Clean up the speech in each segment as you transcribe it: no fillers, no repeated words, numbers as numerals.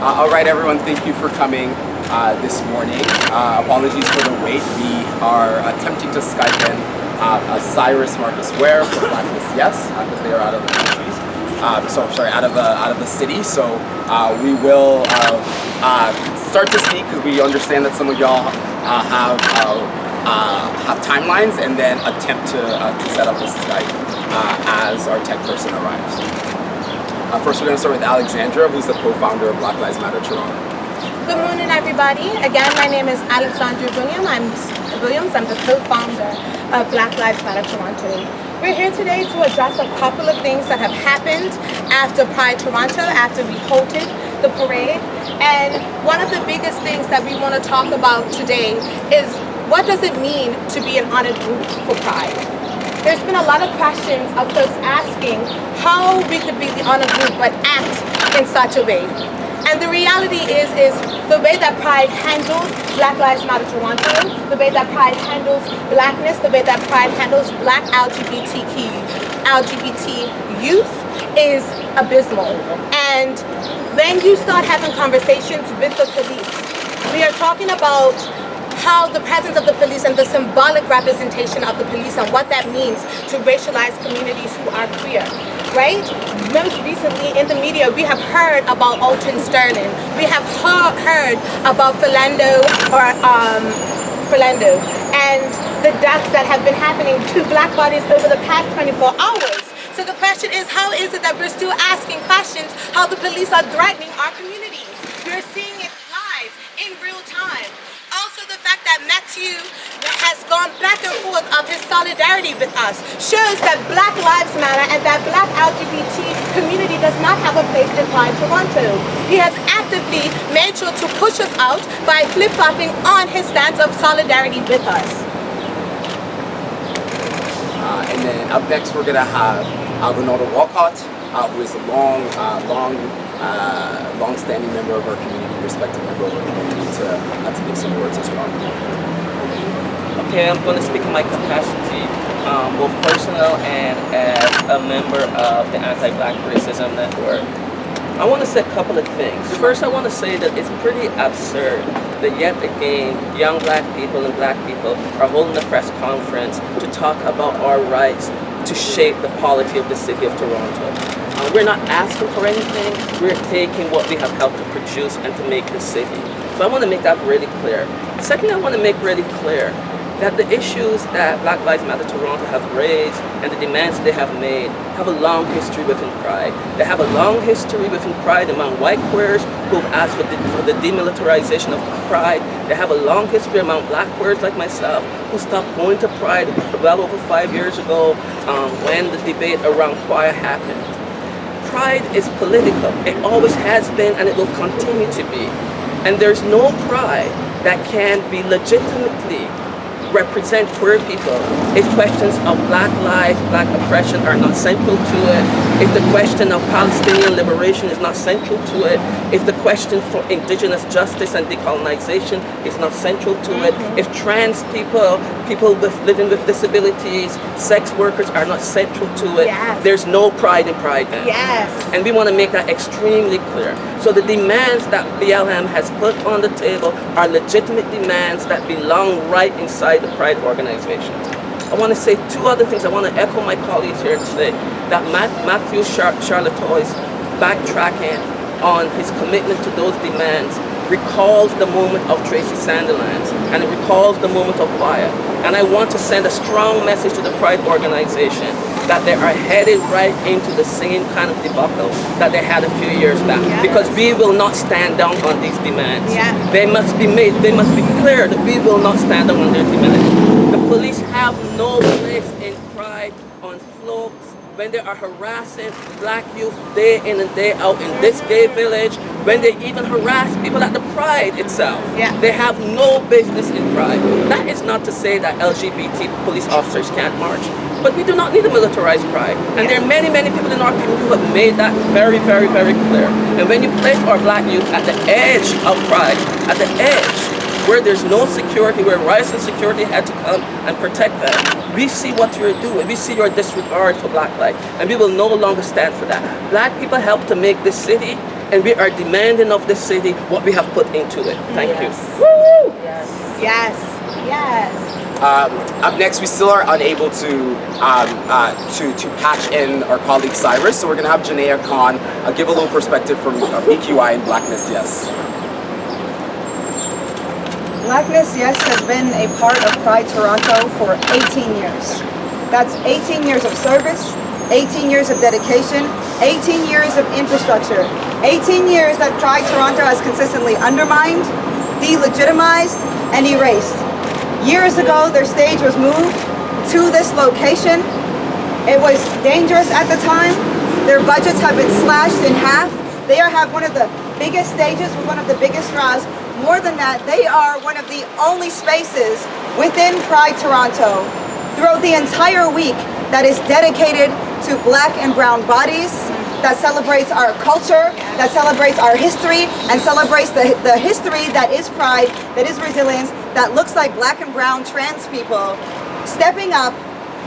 All right, everyone, thank you for coming this morning. Apologies for the wait. We are attempting to Skype in Cyrus Marcus Ware from Blacklist Yes, because they are out of the countries. Out of the city. So we will start to speak because we understand that some of y'all have timelines, and then attempt to set up a Skype as our tech person arrives. First, we're going to start with Alexandra, who's the co-founder of Black Lives Matter Toronto. Good morning, everybody. Again, my name is Alexandra Williams. I'm the co-founder of Black Lives Matter Toronto. We're here today to address a couple of things that have happened after Pride Toronto, after we halted the parade. And one of the biggest things that we want to talk about today is, what does it mean to be an honored group for Pride? There's been a lot of questions of folks asking how we could be the honored group but act in such a way. And the reality is the way that Pride handled Black Lives Matter Toronto, the way that Pride handles blackness, the way that Pride handles black LGBT youth is abysmal. And when you start having conversations with the police, we are talking about how the presence of the police and the symbolic representation of the police and what that means to racialized communities who are queer, right? Most recently in the media, we have heard about Alton Sterling. We have heard about Philando and the deaths that have been happening to black bodies over the past 24 hours. So the question is, how is it that we're still asking questions how the police are threatening our communities? We're seeing it live in real time. Also, the fact that Matthew has gone back and forth of his solidarity with us shows that Black Lives Matter and that Black LGBT community does not have a place in Pride Toronto. He has actively made sure to push us out by flip-flopping on his stance of solidarity with us. And then up next, we're going to have Ronaldo Walcott, who is a long-standing member of our community, respected member of our community, to give some words as well. Okay, I'm going to speak in my capacity, both personal and as a member of the Anti-Black Racism Network. I want to say a couple of things. First, I want to say that it's pretty absurd that yet again, young black people and black people are holding a press conference to talk about our rights to shape the polity of the city of Toronto. We're not asking for anything, we're taking what we have helped to produce and to make the city. So I want to make that really clear. Second, I want to make really clear that the issues that Black Lives Matter Toronto have raised and the demands they have made have a long history within Pride. They have a long history within Pride among white queers who've asked for the demilitarization of Pride. They have a long history among black queers like myself who stopped going to Pride well over 5 years ago when the debate around choir happened. Pride is political. It always has been and it will continue to be. And there's no pride that can be legitimately represent queer people if questions of black life, black oppression are not central to it, if the question of Palestinian liberation is not central to it, if the question for indigenous justice and decolonization is not central to it, if trans people living with disabilities, sex workers are not central to it, there's no pride in Pride then. Yes. And we want to make that extremely clear. So the demands that BLM has put on the table are legitimate demands that belong right inside the Pride organization. I want to say two other things. I want to echo my colleagues here to say that Matthew Charlatoy's backtracking on his commitment to those demands recalls the moment of Tracy Sandilands and it recalls the moment of Wyatt. And I want to send a strong message to the Pride organization that they are headed right into the same kind of debacle that they had a few years back. Because we will not stand down on these demands. They must be clear that we will not stand down on their demands. The police have no place in Pride on slopes when they are harassing black youth day in and day out in this gay village, when they even harass people at the Pride itself. They have no business in Pride. That is not to say that LGBT police officers can't march, but we do not need a militarized Pride. And there are many, many people in our community who have made that very, very, very clear. And when you place our black youth at the edge of Pride, at the edge, where there's no security, where rights and security had to come and protect them, we see what you're doing. We see your disregard for black life, and we will no longer stand for that. Black people helped to make this city, and we are demanding of the city what we have put into it. Thank you. Yes. Yes. Up next, we still are unable to patch in our colleague Cyrus, so we're gonna have Janaea Khan give a little perspective from BQI and Blackness Yes. Blackness Yes has been a part of Pride Toronto for 18 years. That's 18 years of service, 18 years of dedication, 18 years of infrastructure, 18 years that Pride Toronto has consistently undermined, delegitimized, and erased. Years ago, their stage was moved to this location. It was dangerous at the time. Their budgets have been slashed in half. They have one of the biggest stages with one of the biggest draws. More than that, they are one of the only spaces within Pride Toronto throughout the entire week that is dedicated to Black and brown bodies, that celebrates our culture, that celebrates our history, and celebrates the history that is Pride, that is resilience, that looks like Black and brown trans people stepping up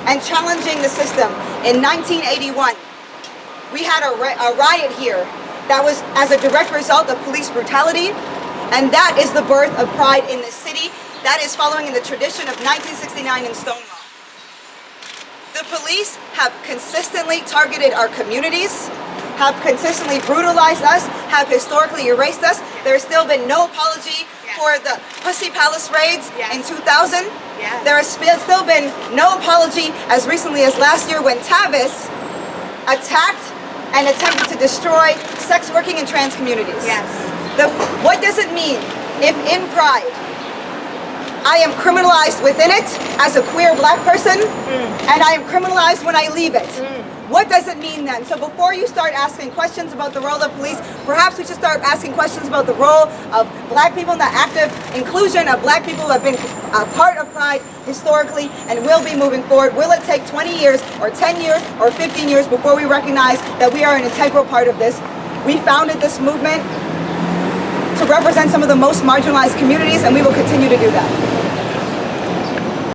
and challenging the system. In 1981, we had a riot here that was as a direct result of police brutality, and that is the birth of Pride in this city. That is following in the tradition of 1969 in Stonewall. The police have consistently targeted our communities, have consistently brutalized us, have historically erased us. There has still been no apology for the Pussy Palace raids in 2000. There has still been no apology as recently as last year when Tavis attacked and attempted to destroy sex working and trans communities. What does it mean if in Pride I am criminalized within it as a queer Black person and I am criminalized when I leave it? What does it mean then? So before you start asking questions about the role of police, perhaps we should start asking questions about the role of Black people and the active inclusion of Black people who have been a part of Pride historically and will be moving forward. Will it take 20 years or 10 years or 15 years before we recognize that we are an integral part of this? We founded this movement to represent some of the most marginalized communities, and we will continue to do that.